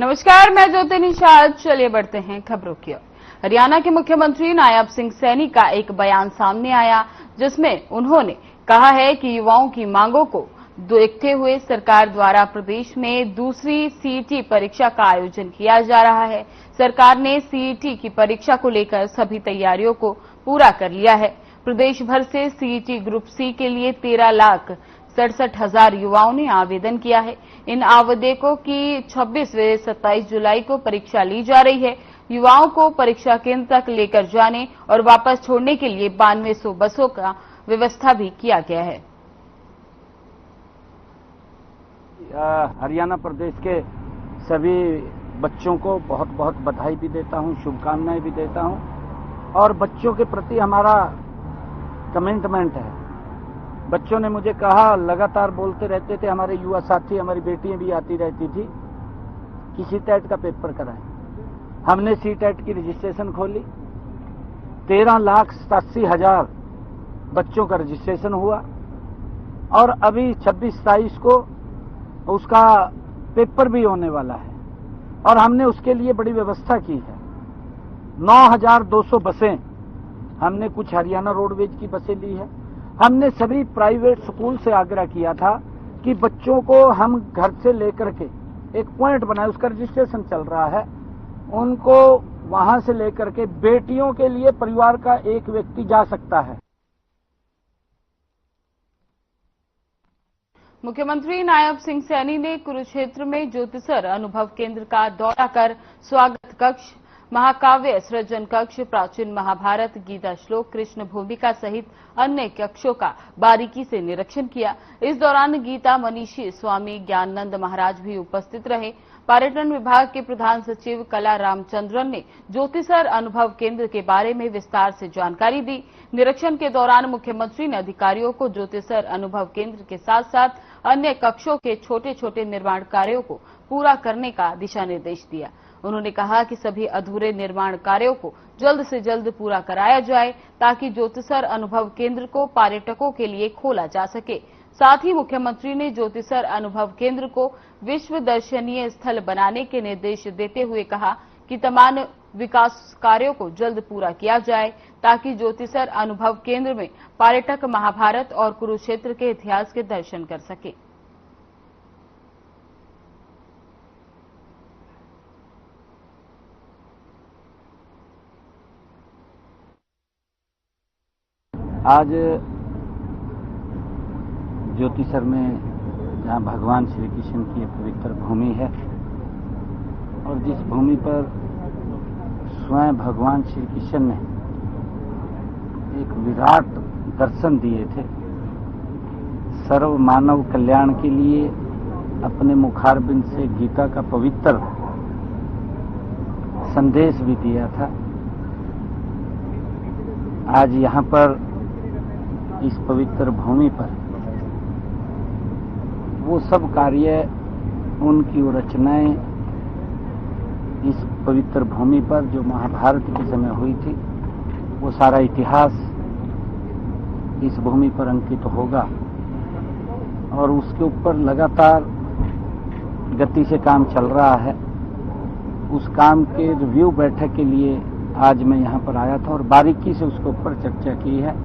नमस्कार, मैं ज्योति निषाद। चलिए बढ़ते हैं खबरों की ओर। हरियाणा के मुख्यमंत्री नायब सिंह सैनी का एक बयान सामने आया, जिसमें उन्होंने कहा है कि युवाओं की मांगों को देखते हुए सरकार द्वारा प्रदेश में दूसरी सीईटी परीक्षा का आयोजन किया जा रहा है। सरकार ने सीईटी की परीक्षा को लेकर सभी तैयारियों को पूरा कर लिया है। प्रदेश भर से सीईटी ग्रुप सी के लिए 13,67,000 युवाओं ने आवेदन किया है। इन आवेदकों की 26 व 27 जुलाई को परीक्षा ली जा रही है। युवाओं को परीक्षा केंद्र तक लेकर जाने और वापस छोड़ने के लिए 9200 बसों का व्यवस्था भी किया गया है। हरियाणा प्रदेश के सभी बच्चों को बहुत बहुत बधाई भी देता हूं, शुभकामनाएं भी देता हूं और बच्चों के प्रति हमारा कमिटमेंट है। बच्चों ने मुझे कहा, लगातार बोलते रहते थे, हमारे युवा साथी, हमारी बेटियां भी आती रहती थी कि सीटेट का पेपर कराएं। हमने सीटेट की रजिस्ट्रेशन खोली, 13,87,000 बच्चों का रजिस्ट्रेशन हुआ और अभी 26-27 को उसका पेपर भी होने वाला है और हमने उसके लिए बड़ी व्यवस्था की है। 9,200 बसें हमने कुछ हरियाणा रोडवेज की बसें ली है। हमने सभी प्राइवेट स्कूल से आग्रह किया था कि बच्चों को हम घर से लेकर के एक पॉइंट बनाए, उसका रजिस्ट्रेशन चल रहा है, उनको वहां से लेकर के बेटियों के लिए परिवार का एक व्यक्ति जा सकता है। मुख्यमंत्री नायब सिंह सैनी ने कुरुक्षेत्र में ज्योतिसर अनुभव केंद्र का दौरा कर स्वागत कक्ष, महाकाव्य सृजन कक्ष, प्राचीन महाभारत, गीता श्लोक, कृष्ण भूमिका सहित अन्य कक्षों का बारीकी से निरीक्षण किया। इस दौरान गीता मनीषी स्वामी ज्ञानानंद महाराज भी उपस्थित रहे। पर्यटन विभाग के प्रधान सचिव कला रामचंद्रन ने ज्योतिसर अनुभव केंद्र के बारे में विस्तार से जानकारी दी। निरीक्षण के दौरान मुख्यमंत्री ने अधिकारियों को ज्योतिसर अनुभव केंद्र के साथ साथ अन्य कक्षों के छोटे छोटे निर्माण कार्यों को पूरा करने का दिशा निर्देश दिया। उन्होंने कहा कि सभी अधूरे निर्माण कार्यों को जल्द से जल्द पूरा कराया जाए ताकि ज्योतिसर अनुभव केंद्र को पर्यटकों के लिए खोला जा सके। साथ ही मुख्यमंत्री ने ज्योतिसर अनुभव केंद्र को विश्व दर्शनीय स्थल बनाने के निर्देश देते हुए कहा कि तमाम विकास कार्यों को जल्द पूरा किया जाए ताकि ज्योतिसर अनुभव केंद्र में पर्यटक महाभारत और कुरुक्षेत्र के इतिहास के दर्शन कर सके। आज ज्योतिसर में जहाँ भगवान श्री कृष्ण की पवित्र भूमि है और जिस भूमि पर स्वयं भगवान श्री कृष्ण ने एक विराट दर्शन दिए थे, सर्व मानव कल्याण के लिए अपने मुखारबिंद से गीता का पवित्र संदेश भी दिया था। आज यहाँ पर इस पवित्र भूमि पर वो सब कार्य, उनकी वो रचनाएं इस पवित्र भूमि पर जो महाभारत के समय हुई थी, वो सारा इतिहास इस भूमि पर अंकित होगा और उसके ऊपर लगातार गति से काम चल रहा है। उस काम के रिव्यू बैठक के लिए आज मैं यहाँ पर आया था और बारीकी से उसके ऊपर चर्चा की है।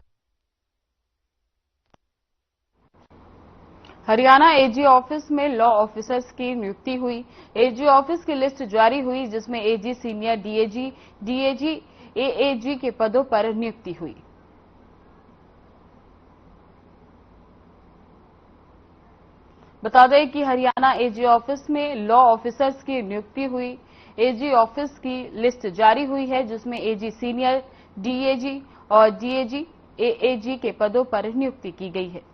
हरियाणा एजी ऑफिस में लॉ ऑफिसर्स की नियुक्ति हुई। एजी ऑफिस की लिस्ट जारी हुई, जिसमें एजी, सीनियर डीएजी, डीएजी, एएजी के पदों पर नियुक्ति हुई। बता दें कि हरियाणा एजी ऑफिस में लॉ ऑफिसर्स की नियुक्ति हुई। एजी ऑफिस की लिस्ट जारी हुई है, जिसमें एजी, सीनियर डीएजी और डीएजी, एएजी के पदों पर नियुक्ति की गई है।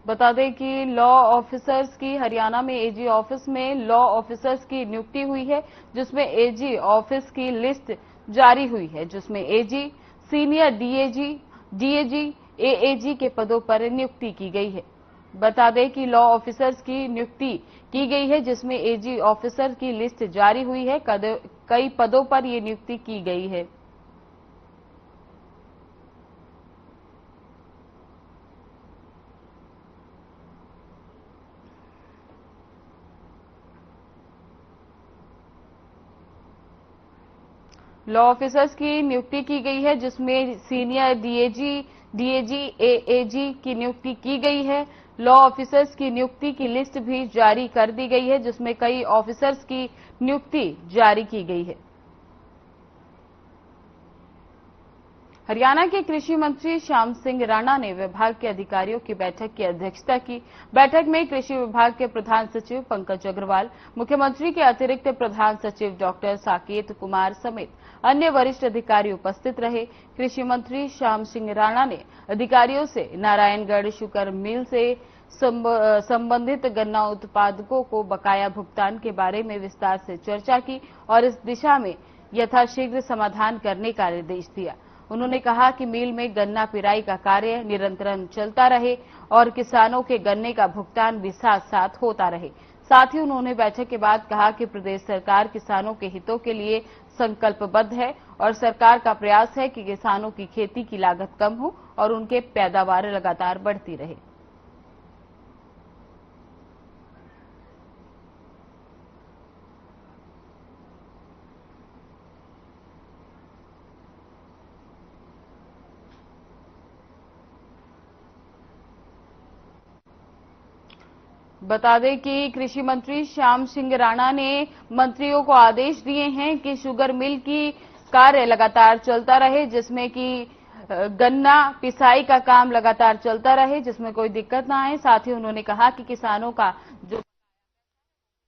बता दें कि लॉ ऑफिसर्स की हरियाणा में एजी ऑफिस में लॉ ऑफिसर्स की नियुक्ति हुई है, जिसमें एजी ऑफिस की लिस्ट जारी हुई है, जिसमें एजी, सीनियर डीएजी, डीएजी, एएजी के पदों पर नियुक्ति की गई है। बता दें कि लॉ ऑफिसर्स की नियुक्ति की गई है, जिसमें एजी ऑफिसर की लिस्ट जारी हुई है। कई पदों पर ये नियुक्ति की गई है। लॉ ऑफिसर्स की नियुक्ति की गई है, जिसमें सीनियर डीएजी, एएजी की नियुक्ति की गई है। लॉ ऑफिसर्स की नियुक्ति की लिस्ट भी जारी कर दी गई है, जिसमें कई ऑफिसर्स की नियुक्ति जारी की गई है। हरियाणा के कृषि मंत्री श्याम सिंह राणा ने विभाग के अधिकारियों की बैठक की अध्यक्षता की। बैठक में कृषि विभाग के प्रधान सचिव पंकज अग्रवाल, मुख्यमंत्री के अतिरिक्त प्रधान सचिव डॉक्टर साकेत कुमार समेत अन्य वरिष्ठ अधिकारी उपस्थित रहे। कृषि मंत्री श्याम सिंह राणा ने अधिकारियों से नारायणगढ़ शुगर मिल से संबंधित गन्ना उत्पादकों को बकाया भुगतान के बारे में विस्तार से चर्चा की और इस दिशा में यथाशीघ्र समाधान करने का निर्देश दिया। उन्होंने कहा कि मिल में गन्ना पिराई का कार्य निरंतर चलता रहे और किसानों के गन्ने का भुगतान भी साथ साथ होता रहे। साथ ही उन्होंने बैठक के बाद कहा कि प्रदेश सरकार किसानों के हितों के लिए संकल्पबद्ध है और सरकार का प्रयास है कि किसानों की खेती की लागत कम हो और उनके पैदावार लगातार बढ़ती रहे। बता दें कि कृषि मंत्री श्याम सिंह राणा ने मंत्रियों को आदेश दिए हैं कि शुगर मिल की कार्य लगातार चलता रहे, जिसमें कि गन्ना पिसाई का काम लगातार चलता रहे, जिसमें कोई दिक्कत ना आए। साथ ही उन्होंने कहा कि किसानों का जो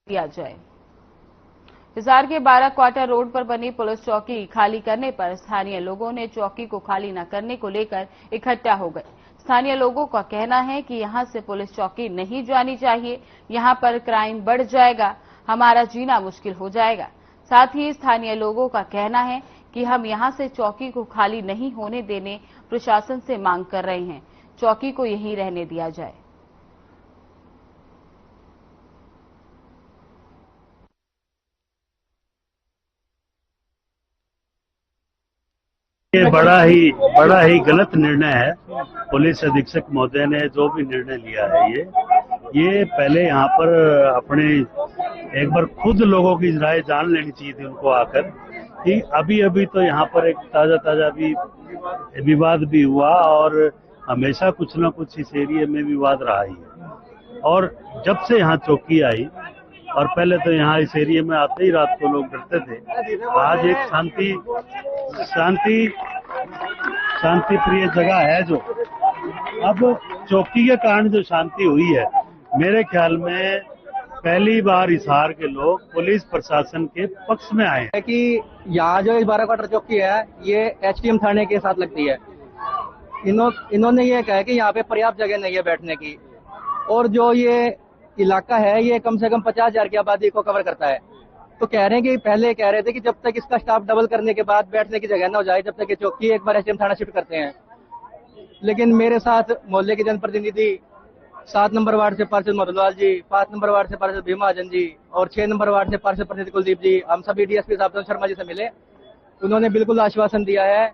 दिया जाए। हिसार के 12 क्वार्टर रोड पर बनी पुलिस चौकी खाली करने पर स्थानीय लोगों ने चौकी को खाली न करने को लेकर इकट्ठा हो गए। स्थानीय लोगों का कहना है कि यहां से पुलिस चौकी नहीं जानी चाहिए, यहां पर क्राइम बढ़ जाएगा, हमारा जीना मुश्किल हो जाएगा। साथ ही स्थानीय लोगों का कहना है कि हम यहां से चौकी को खाली नहीं होने देने प्रशासन से मांग कर रहे हैं, चौकी को यहीं रहने दिया जाए। ये बड़ा ही गलत निर्णय है। पुलिस अधीक्षक महोदय ने जो भी निर्णय लिया है ये पहले यहाँ पर अपने एक बार खुद लोगों की राय जान लेनी चाहिए थी उनको आकर कि अभी तो यहाँ पर एक ताजा भी विवाद भी हुआ और हमेशा कुछ न कुछ इस एरिया में विवाद रहा ही है। और जब से यहाँ चौकी आई और पहले तो यहाँ इस एरिया में आते ही रात को लोग डरते थे, आज एक शांति प्रिय जगह है। जो अब चौकी के कारण जो शांति हुई है, मेरे ख्याल में पहली बार हिसार के लोग पुलिस प्रशासन के पक्ष में आए हैं कि यहाँ जो 12 क्वार्टर चौकी है ये एचटीएम थाने के साथ लगती है। इन्होंने ये कहा कि यहाँ पे पर्याप्त जगह नहीं है बैठने की और जो ये इलाका है ये कम से कम 50,000 की आबादी को कवर करता है। तो कह रहे हैं कि पहले कह रहे थे कि जब तक इसका स्टाफ डबल करने के बाद बैठने की जगह ना हो जाए, जब तक ये चौकी एक बार एचटीएम थाना शिफ्ट करते हैं। लेकिन मेरे साथ मोहल्ले के जनप्रतिनिधि 7 नंबर वार्ड से पार्षद मधुलाल जी, 5 नंबर वार्ड से पार्षद भीमा महाजन जी और 6 नंबर वार्ड से पार्षद प्रतिनिधि कुलदीप जी, हम सभी डीएसपी साहब शर्मा जी से मिले। उन्होंने बिल्कुल आश्वासन दिया है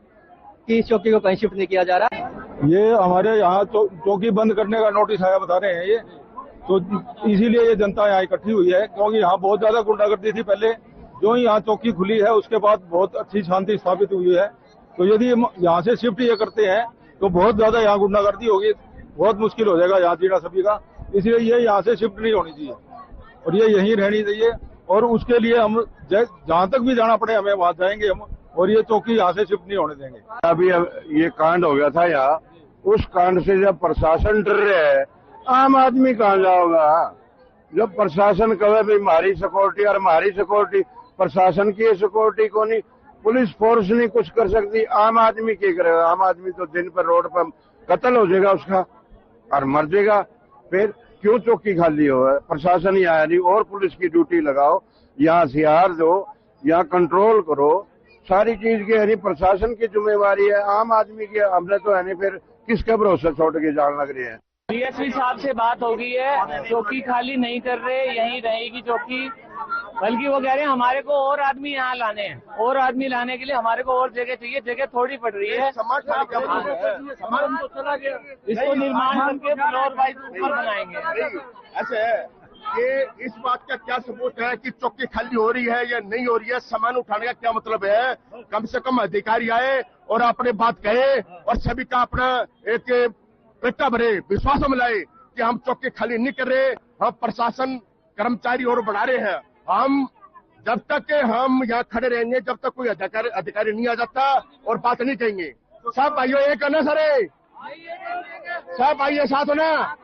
कि इस चौकी को कहीं शिफ्ट नहीं किया जा रहा। ये हमारे यहाँ चौकी बंद करने का नोटिस आया बता रहे हैं ये, तो इसीलिए ये जनता यहाँ इकट्ठी हुई है, क्योंकि यहाँ बहुत ज्यादा गुंडागर्दी थी पहले। जो ही यहाँ चौकी खुली है उसके बाद बहुत अच्छी शांति स्थापित हुई है। तो यदि हम यहाँ से शिफ्ट ये करते हैं तो बहुत ज्यादा यहाँ गुंडागर्दी होगी, बहुत मुश्किल हो जाएगा यहाँ जीना सभी का। इसलिए ये यहाँ से शिफ्ट नहीं होनी चाहिए और ये यहीं रहनी चाहिए। और उसके लिए हम जहाँ तक भी जाना पड़े हमें वहाँ जाएंगे हम, और ये चौकी यहाँ से शिफ्ट नहीं होने देंगे। अभी ये कांड हो गया था यहाँ, उस कांड से जब प्रशासन डर रहा है, आम आदमी कहाँ जाओगा। जब प्रशासन कहे भाई हमारी सिक्योरिटी और हमारी सिक्योरिटी, प्रशासन की सिक्योरिटी को नहीं, पुलिस फोर्स नहीं कुछ कर सकती, आम आदमी क्या करेगा। आम आदमी तो दिन पर रोड पर कत्ल हो जाएगा उसका और मर जाएगा। फिर क्यों चौकी खाली हो, प्रशासन ही आया नहीं और पुलिस की ड्यूटी लगाओ, यहाँ सियार दो, यहाँ कंट्रोल करो, सारी चीज की है प्रशासन की जिम्मेवारी है, आम आदमी की। हमने तो है नहीं, फिर किसके भरोसे छोड़ के जान लग रही है। डीएसपी साहब से बात हो गई है, चौकी खाली नहीं कर रहे, यहीं रहेगी चौकी। बल्कि वो कह रहे हैं हमारे को और आदमी यहाँ लाने हैं, और आदमी लाने के लिए हमारे को और जगह चाहिए, जगह थोड़ी पड़ रही है। इसको निर्माण करके फ्लोर वाइज ऊपर बनाएंगे। ऐसे ये इस बात का क्या सबूत है कि चौकी खाली हो रही है या नहीं हो रही है? सामान उठाने का क्या मतलब है? कम से कम अधिकारी आए और अपने बात कहे और सभी का अपना एक पेटा भरे, विश्वास में लाए कि हम चौकी खाली नहीं कर रहे, हम प्रशासन कर्मचारी और बढ़ा रहे हैं। हम जब तक हम यहाँ खड़े रहेंगे, जब तक कोई अधिकारी नहीं आ जाता और बात नहीं कहेंगे। सब भाइयों एक है ना सर, सब भाइयों साथ हो ना।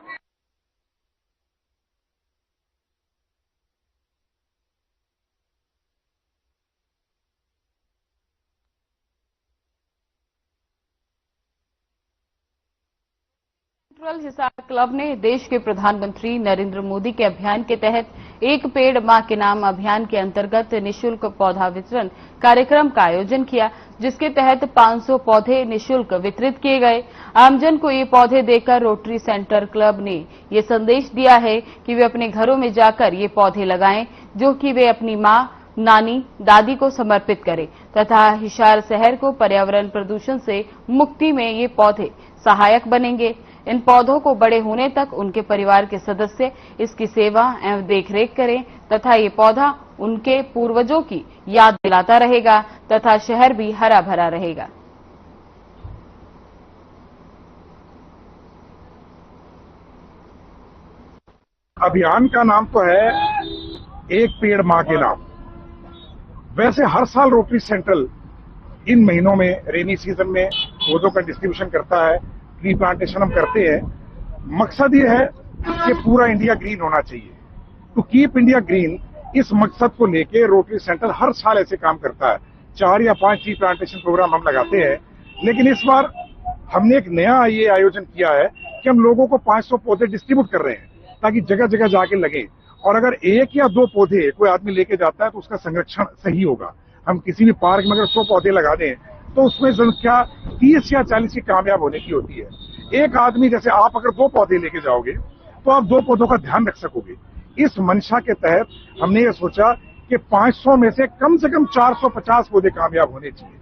सेंट्रल हिसार क्लब ने देश के प्रधानमंत्री नरेंद्र मोदी के अभियान के तहत एक पेड़ मां के नाम अभियान के अंतर्गत निशुल्क पौधा वितरण कार्यक्रम का आयोजन किया, जिसके तहत 500 पौधे निशुल्क वितरित किए गए। आमजन को ये पौधे देकर रोटरी सेंटर क्लब ने ये संदेश दिया है कि वे अपने घरों में जाकर ये पौधे लगाएं, जो कि वे अपनी मां, नानी, दादी को समर्पित करें तथा हिसार शहर को पर्यावरण प्रदूषण से मुक्ति में ये पौधे सहायक बनेंगे। इन पौधों को बड़े होने तक उनके परिवार के सदस्य इसकी सेवा एवं देखरेख करें तथा ये पौधा उनके पूर्वजों की याद दिलाता रहेगा तथा शहर भी हरा भरा रहेगा। अभियान का नाम तो है एक पेड़ मां के नाम। वैसे हर साल रोटरी सेंट्रल इन महीनों में रेनी सीजन में पौधों का डिस्ट्रीब्यूशन करता है, ट्री प्लांटेशन हम करते हैं। मकसद ये है कि पूरा इंडिया ग्रीन होना चाहिए। टू कीप इंडिया ग्रीन, इस मकसद को लेके रोटरी सेंटर हर साल ऐसे काम करता है। 4 या 5 ट्री प्लांटेशन प्रोग्राम हम लगाते हैं, लेकिन इस बार हमने एक नया ये आयोजन किया है कि हम लोगों को 500 पौधे डिस्ट्रीब्यूट कर रहे हैं ताकि जगह जगह जाके लगे। और अगर 1 या 2 पौधे कोई आदमी लेके जाता है तो उसका संरक्षण सही होगा। हम किसी भी पार्क में अगर 100 पौधे लगा दें तो उसमें संख्या 30 या 40 की कामयाब होने की होती है। एक आदमी, जैसे आप अगर 2 पौधे लेके जाओगे तो आप 2 पौधों का ध्यान रख सकोगे। इस मंशा के तहत हमने ये सोचा कि 500 में से कम 450 पौधे कामयाब होने चाहिए।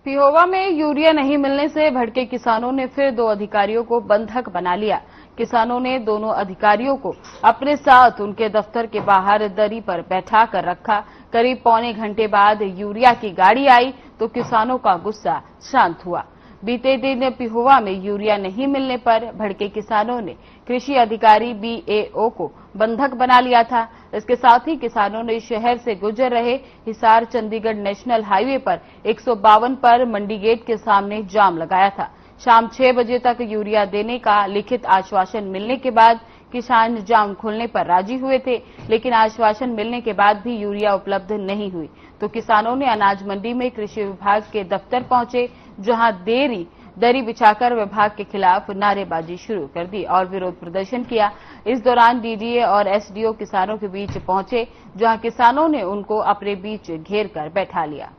पिहोवा में यूरिया नहीं मिलने से भड़के किसानों ने फिर 2 अधिकारियों को बंधक बना लिया। किसानों ने दोनों अधिकारियों को अपने साथ उनके दफ्तर के बाहर दरी पर बैठा कर रखा। करीब पौने घंटे बाद यूरिया की गाड़ी आई तो किसानों का गुस्सा शांत हुआ। बीते दिन पिहोवा में यूरिया नहीं मिलने पर भड़के किसानों ने कृषि अधिकारी BAO को बंधक बना लिया था। इसके साथ ही किसानों ने शहर से गुजर रहे हिसार चंडीगढ़ नेशनल हाईवे पर 152 पर मंडी गेट के सामने जाम लगाया था। शाम 6 बजे तक यूरिया देने का लिखित आश्वासन मिलने के बाद किसान जाम खोलने पर राजी हुए थे, लेकिन आश्वासन मिलने के बाद भी यूरिया उपलब्ध नहीं हुई तो किसानों ने अनाज मंडी में कृषि विभाग के दफ्तर पहुंचे, जहां दरी बिछाकर विभाग के खिलाफ नारेबाजी शुरू कर दी और विरोध प्रदर्शन किया। इस दौरान DDA और SDO किसानों के बीच पहुंचे, जहां किसानों ने उनको अपने बीच घेर कर बैठा लिया।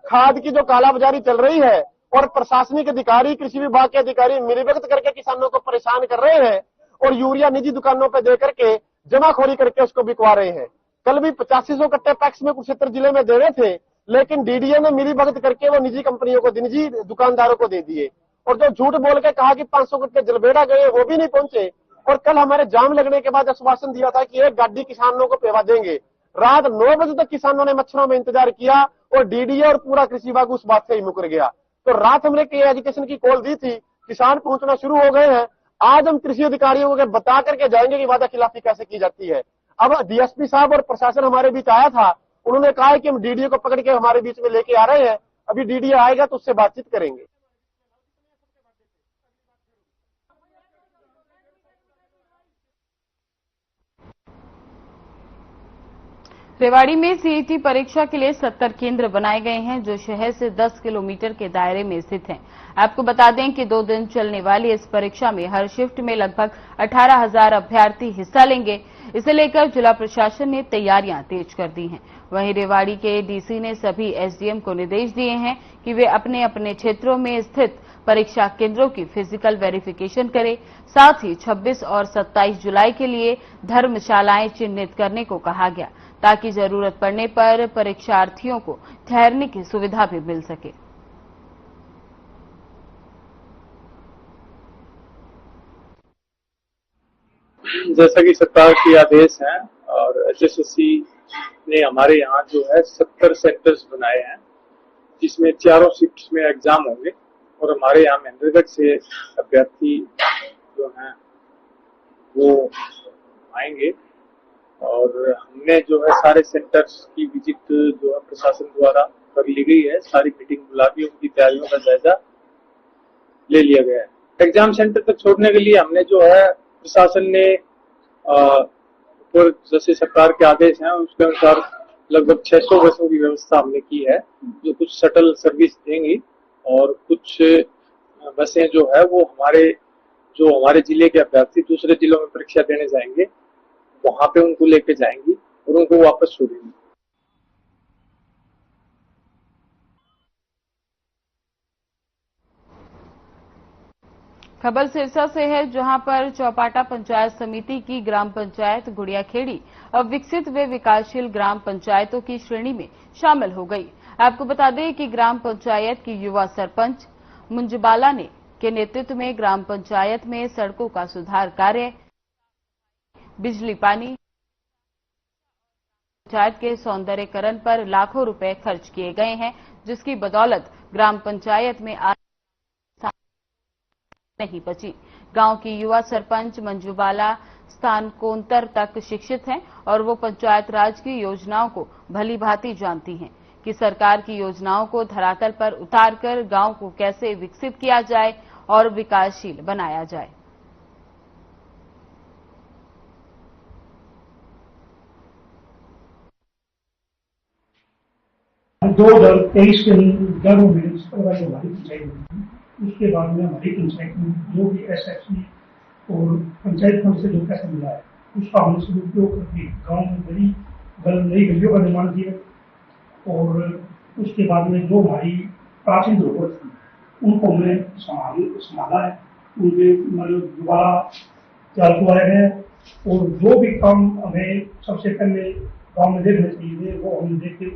खाद की जो कालाबाजारी चल रही है और प्रशासनिक अधिकारी, कृषि विभाग के अधिकारी मिलीभगत करके किसानों को परेशान कर रहे हैं और यूरिया निजी दुकानों पर दे करके जमाखोरी करके उसको बिकवा रहे हैं। कल भी 8500 कट्टे पैक्स में कुरुक्षेत्र जिले में दे रहे थे, लेकिन DDA ने मिलीभगत करके वो निजी कंपनियों को, निजी दुकानदारों को दे दिए। और जो झूठ बोल के कहा कि 500 कट्टे जलबेड़ा गए, वो भी नहीं पहुंचे। और कल हमारे जाम लगने के बाद आश्वासन दिया था कि 1 गाड़ी किसानों को पेवा देंगे। रात 9 बजे तक किसानों ने मच्छरों में इंतजार किया और DDA और पूरा कृषि विभाग उस बात से ही मुकर गया। तो रात हमने एजुकेशन की कॉल दी थी, किसान पहुंचना शुरू हो गए हैं। आज हम कृषि अधिकारियों को बता करके जाएंगे कि वादा खिलाफी कैसे की जाती है। अब DSP साहब और प्रशासन हमारे बीच आया था, उन्होंने कहा है कि हम DDA को पकड़ के हमारे बीच में लेके आ रहे हैं। अभी DDA आएगा तो उससे बातचीत करेंगे। रेवाड़ी में सीईटी परीक्षा के लिए 70 केंद्र बनाए गए हैं जो शहर से 10 किलोमीटर के दायरे में स्थित हैं। आपको बता दें कि 2 दिन चलने वाली इस परीक्षा में हर शिफ्ट में लगभग 18,000 अभ्यर्थी हिस्सा लेंगे। इसे लेकर जिला प्रशासन ने तैयारियां तेज कर दी हैं। वहीं रेवाड़ी के डीसी ने सभी एसडीएम को निर्देश दिए हैं कि वे अपने अपने क्षेत्रों में स्थित परीक्षा केंद्रों की फिजिकल वेरिफिकेशन करें। साथ ही 26 और 27 जुलाई के लिए धर्मशालाएं चिन्हित करने को कहा गया ताकि जरूरत पड़ने पर परीक्षार्थियों को ठहरने की सुविधा भी मिल सके। जैसा कि सरकार के आदेश हैं और एचएसएससी ने हमारे यहाँ जो है 70 सेंटर्स बनाए हैं जिसमें चारों शिफ्ट्स में एग्जाम होंगे और हमारे यहाँ महेंद्रगढ़ से अभ्यर्थी जो हैं वो आएंगे और हमने जो है सारे सेंटर्स की विजिट जो है प्रशासन द्वारा कर ली गई है। सारी मीटिंग बुला दी, उनकी तैयारियों का जायजा ले लिया गया है। एग्जाम सेंटर तक छोड़ने के लिए हमने जो है प्रशासन ने ऊपर जैसे सरकार के आदेश हैं उसके अनुसार लगभग 600 बसों की व्यवस्था हमने की है जो कुछ शटल सर्विस देंगी और कुछ बसें जो है वो हमारे जिले के अभ्यर्थी दूसरे जिलों में परीक्षा देने जाएंगे वहां पे उनको लेके जाएंगी और उनको वापस छोड़ेंगी। खबर सिरसा से है जहां पर चौपाटा पंचायत समिति की ग्राम पंचायत गुड़ियाखेड़ी अब विकसित व विकासशील ग्राम पंचायतों की श्रेणी में शामिल हो गई। आपको बता दें कि ग्राम पंचायत की युवा सरपंच मुंजबाला ने के नेतृत्व में ग्राम पंचायत में सड़कों का सुधार कार्य, बिजली पानी, पंचायत के सौंदर्यीकरण पर लाखों रुपए खर्च किए गए हैं जिसकी बदौलत ग्राम पंचायत में आज नहीं बची। गांव की युवा सरपंच मंजूबाला स्थानकोन्तर तक शिक्षित हैं और वो पंचायत राज की योजनाओं को भली भांति जानती हैं कि सरकार की योजनाओं को धरातल पर उतारकर गांव को कैसे विकसित किया जाए और विकासशील बनाया जाए। 2023 के गर्भ में हमारी पंचायत में उसके बाद में हमारी पंचायत में जो भी एसएफसी और पंचायत फंड से जो पैसा मिला है उसका हमने सदुपयोग करके गाँव में नई गलियों का निर्माण किया और उसके बाद में जो हमारी प्राचीन धरोहर थी उनको हमने संभाला है, उनके मतलब दोबारा चाल करवाए गए और जो भी काम हमें सबसे पहले गाँव में देखने चाहिए वो हमने देखे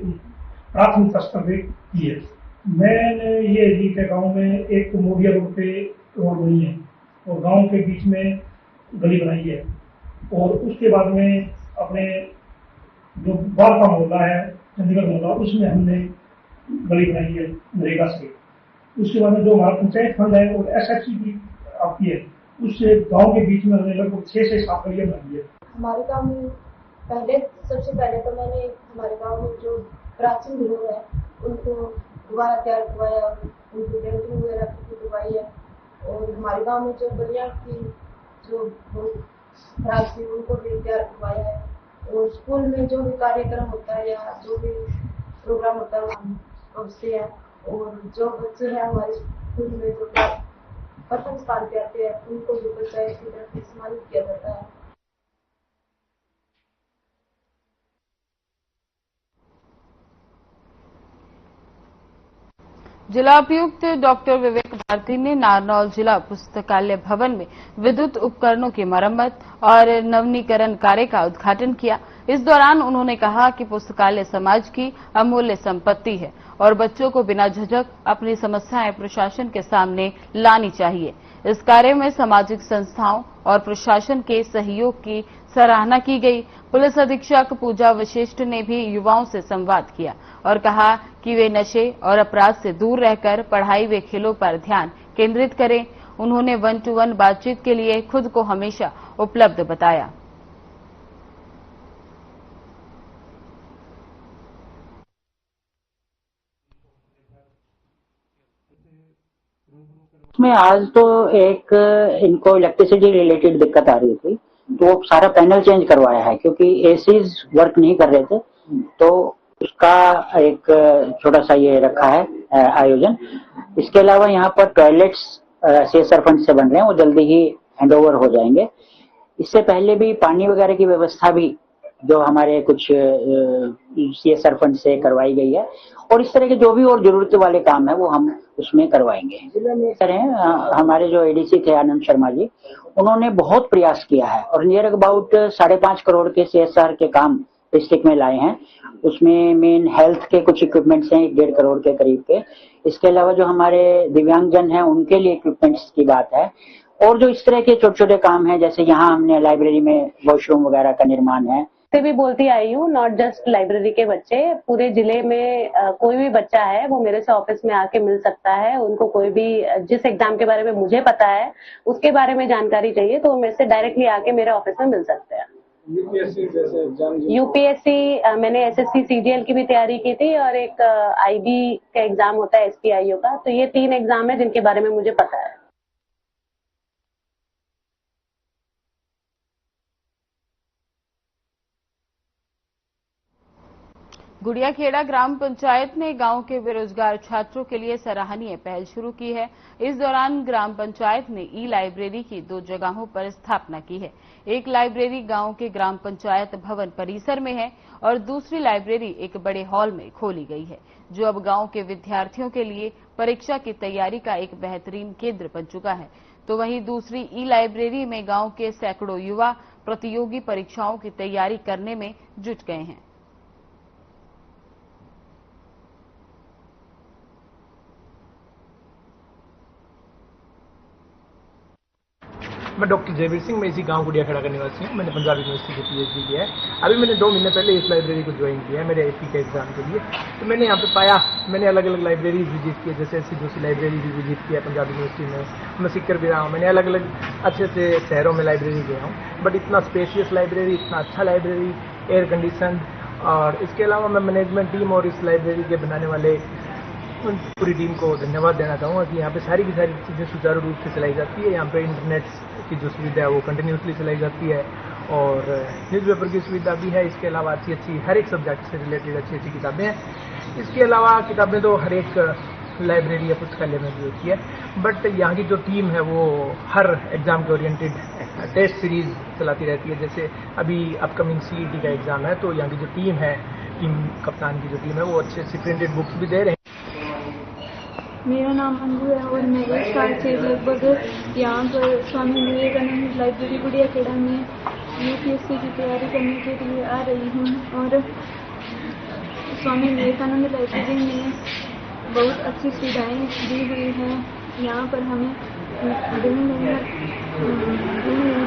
प्राथमिक स्तर पर किए। मैंने ये दी है गाँव में एक मोडिया रोड पे रोड बनी है और गांव के बीच में गली बनाई है और उसके बाद में अपने जो बाल का मोहल्ला है चंडीगढ़ मोहल्ला उसमें हमने गली बनाई है नरेगा से। उसके बाद में जो हमारा पंचायत फंड है और एसएफसी की आती है उससे गांव के बीच में हमने लगभग 6 से 7 गलियां बनाई है। हमारे गाँव में सबसे पहले तो मैंने हमारे गाँव में जो प्राचीन धरोहर है उनको दोबारा तैयार करवाया और उनकी पेंटिंग वगैरह करवाई है और हमारे गांव में जो गलियां की जो खराब थी उनको भी तैयार करवाया है और स्कूल में जो भी कार्यक्रम होता है या जो भी प्रोग्राम होता है हम उससे है और जो बच्चे हैं हमारे स्कूल में जो प्रथम स्थान पे आते हैं उनको भी पंचायत की तरफ से सम्मानित किया जाता है। जिला उपायुक्त डॉक्टर विवेक भारती ने नारनौल जिला पुस्तकालय भवन में विद्युत उपकरणों की मरम्मत और नवीनीकरण कार्य का उद्घाटन किया। इस दौरान उन्होंने कहा कि पुस्तकालय समाज की अमूल्य संपत्ति है और बच्चों को बिना झिझक अपनी समस्याएं प्रशासन के सामने लानी चाहिए। इस कार्य में सामाजिक संस्थाओं और प्रशासन के सहयोग की सराहना की गई। पुलिस अधीक्षक पूजा वशिष्ठ ने भी युवाओं से संवाद किया और कहा कि वे नशे और अपराध से दूर रहकर पढ़ाई व खेलों पर ध्यान केंद्रित करें। उन्होंने 1-to-1 बातचीत के लिए खुद को हमेशा उपलब्ध बताया। में आज तो एक इनको इलेक्ट्रिसिटी रिलेटेड दिक्कत आ रही थी तो सारा पैनल चेंज करवाया है क्योंकि एसीज वर्क नहीं कर रहे थे तो उसका एक छोटा सा ये रखा है आयोजन। इसके अलावा यहाँ पर टॉयलेट्स CSR फंड से बन रहे हैं, वो जल्दी ही हैंडओवर हो जाएंगे। इससे पहले भी पानी वगैरह की व्यवस्था भी जो हमारे कुछ CSR फंड से करवाई गई है, और इस तरह के जो भी और जरूरत वाले काम है वो हम उसमें करवाएंगे। हमारे जो ADC थे आनंद शर्मा जी, उन्होंने बहुत प्रयास किया है और नियर अबाउट 5.5 करोड़ के CSR के काम डिस्ट्रिक्ट में लाए हैं। उसमें मेन हेल्थ के कुछ इक्विपमेंट्स हैं 1.5 करोड़ के करीब के। इसके अलावा जो हमारे दिव्यांगजन हैं उनके लिए इक्विपमेंट्स की बात है, और जो इस तरह के छोटे छोटे काम हैं, जैसे यहाँ हमने लाइब्रेरी में वॉशरूम वगैरह का निर्माण है। से भी बोलती आई हूँ, नॉट जस्ट लाइब्रेरी के बच्चे, पूरे जिले में कोई भी बच्चा है वो मेरे से ऑफिस में आके मिल सकता है। उनको कोई भी जिस एग्जाम के बारे में मुझे पता है उसके बारे में जानकारी चाहिए तो मेरे से डायरेक्टली आके मेरे ऑफिस में मिल सकते हैं। यूपीएससी मैंने SSC CGL की भी तैयारी की थी, और एक IB का एग्जाम होता है SPIO का। तो ये 3 एग्जाम है जिनके बारे में मुझे पता है। गुड़ियाखेड़ा ग्राम पंचायत ने गांव के बेरोजगार छात्रों के लिए सराहनीय पहल शुरू की है। इस दौरान ग्राम पंचायत ने ई-लाइब्रेरी की 2 जगहों पर स्थापना की है। एक लाइब्रेरी गांव के ग्राम पंचायत भवन परिसर में है और दूसरी लाइब्रेरी एक बड़े हॉल में खोली गई है, जो अब गांव के विद्यार्थियों के लिए परीक्षा की तैयारी का एक बेहतरीन केंद्र बन चुका है। तो वहीं दूसरी ई-लाइब्रेरी में गांव के सैकड़ों युवा प्रतियोगी परीक्षाओं की तैयारी करने में जुट गए हैं। मैं डॉक्टर जयवीर सिंह, मैं इसी गांव गुड़ियाखेड़ा का निवासी हूँ। मैंने पंजाब यूनिवर्सिटी से PhD किया है। अभी मैंने 2 महीने पहले इस लाइब्रेरी को ज्वाइन किया है मेरे AP के एग्जाम के लिए। तो मैंने यहाँ पे पाया, मैंने अलग अलग लाइब्रेरीज विजिट की, जैसे SC लाइब्रेरी भी विजिट किया पंजाब यूनिवर्सिटी में। मैं सीकर भी रहा हूँ, मैंने अलग अलग अच्छे अच्छे शहरों में लाइब्रेरी गया हूँ। बट इतना स्पेशियस लाइब्रेरी, इतना अच्छा लाइब्रेरी, एयर कंडीशन, और इसके अलावा मैं मैनेजमेंट टीम और इस लाइब्रेरी के बनाने वाले पूरी टीम को धन्यवाद देना चाहूँगा कि यहाँ पे सारी की सारी चीज़ें सुचारू रूप से चलाई जाती है। यहाँ पे इंटरनेट की जो सुविधा है वो कंटिन्यूसली चलाई जाती है, और न्यूज़पेपर की सुविधा भी है। इसके अलावा अच्छी अच्छी हर एक सब्जेक्ट से रिलेटेड अच्छी अच्छी किताबें हैं। इसके अलावा किताबें तो हर एक लाइब्रेरी या पुस्तकालय में भी होती है, बट यहाँ की जो टीम है वो हर एग्ज़ाम के ओरिएंटेड टेस्ट सीरीज चलाती रहती है। जैसे अभी अपकमिंग CET का एग्ज़ाम है, तो यहाँ की जो टीम है, टीम कप्तान की जो टीम है, वो अच्छी अच्छी प्रिंटेड बुक्स भी दे रहे हैं। मेरा नाम अंजू है और मैं 1 साल से लगभग यहाँ पर स्वामी विवेकानंद लाइब्रेरी गुड़ियाखेड़ा में UPSC की तैयारी करने के लिए आ रही हूँ। और स्वामी विवेकानंद लाइब्रेरी में बहुत अच्छी सुविधाएं दी हुई हैं। यहाँ पर हमें विभिन्न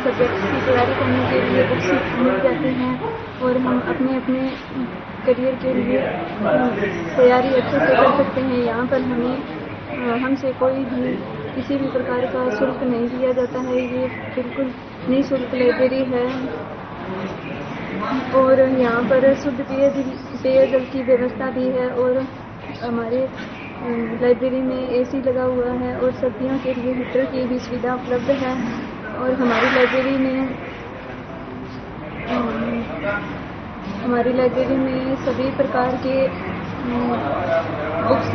सब्जेक्ट्स की तैयारी करने के लिए बुक्स मिल जाती हैं, और हम अपने अपने करियर के लिए तैयारी अच्छे से कर सकते हैं। यहाँ पर हमसे कोई भी किसी भी प्रकार का शुल्क नहीं लिया जाता है। ये बिल्कुल निःशुल्क लाइब्रेरी है, और यहाँ पर शुद्ध पेयजल की व्यवस्था भी है, और हमारे लाइब्रेरी में AC लगा हुआ है, और सर्दियों के लिए हीटर की भी सुविधा उपलब्ध है। और हमारी लाइब्रेरी में सभी प्रकार के बुक्स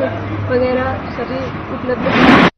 वगैरह सभी उपलब्ध हैं।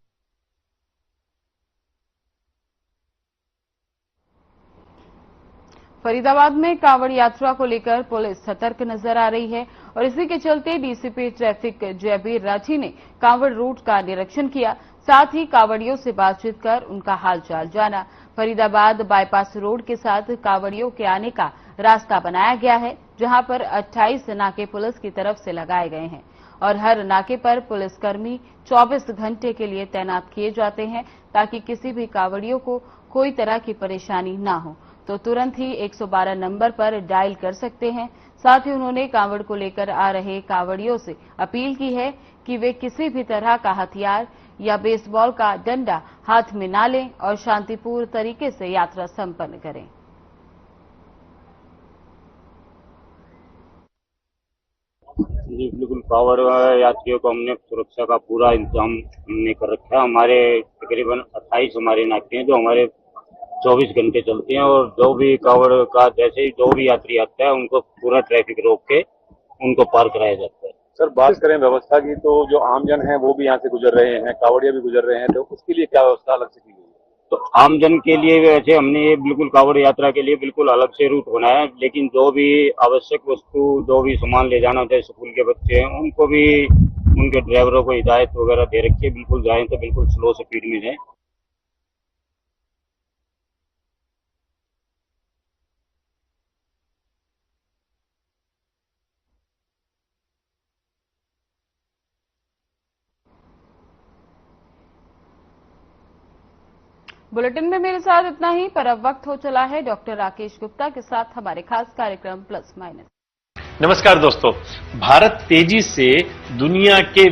फरीदाबाद में कांवड़ यात्रा को लेकर पुलिस सतर्क नजर आ रही है, और इसी के चलते DCP ट्रैफिक जयबीर राठी ने कांवड़ रूट का निरीक्षण किया, साथ ही कांवड़ियों से बातचीत कर उनका हालचाल जाना। फरीदाबाद बाईपास रोड के साथ कांवड़ियों के आने का रास्ता बनाया गया है, जहां पर 28 नाके पुलिस की तरफ से लगाए गए हैं, और हर नाके पर पुलिसकर्मी 24 घंटे के लिए तैनात किए जाते हैं, ताकि किसी भी कांवड़ियों को कोई तरह की परेशानी न हो तो तुरंत ही 112 नंबर पर डायल कर सकते हैं। साथ ही उन्होंने कांवड़ को लेकर आ रहे कांवड़ियों से अपील की है कि वे किसी भी तरह का हथियार या बेसबॉल का डंडा हाथ में न लें और शांतिपूर्ण तरीके से यात्रा संपन्न करें। जी बिल्कुल, कांवड़ यात्रियों को हमने सुरक्षा का पूरा इंतजाम हमने कर रखा है। हमारे तकरीबन 28 हमारे नाके हैं जो हमारे 24 घंटे चलते हैं, और जो भी कांवड़ का जैसे ही जो भी यात्री आता है उनको पूरा ट्रैफिक रोक के उनको पार कराया जाता है। सर, बात करें व्यवस्था की तो जो आमजन है वो भी यहाँ से गुजर रहे हैं, कावड़िया भी गुजर रहे हैं, तो उसके लिए क्या व्यवस्था अलग से की गई है? तो आमजन के लिए वैसे हमने ये बिल्कुल कांवड़ यात्रा के लिए बिल्कुल अलग से रूट बनाया है, लेकिन जो भी आवश्यक वस्तु, जो भी सामान ले जाना चाहे, स्कूल के बच्चे हैं उनको भी उनके ड्राइवरों को हिदायत वगैरह दे रखी है, बिल्कुल जाएं तो बिल्कुल स्लो स्पीड में जाएं। बुलेटिन में मेरे साथ इतना ही, पर अब वक्त हो चला है डॉक्टर राकेश गुप्ता के साथ हमारे खास कार्यक्रम प्लस माइनस। नमस्कार दोस्तों, भारत तेजी से दुनिया के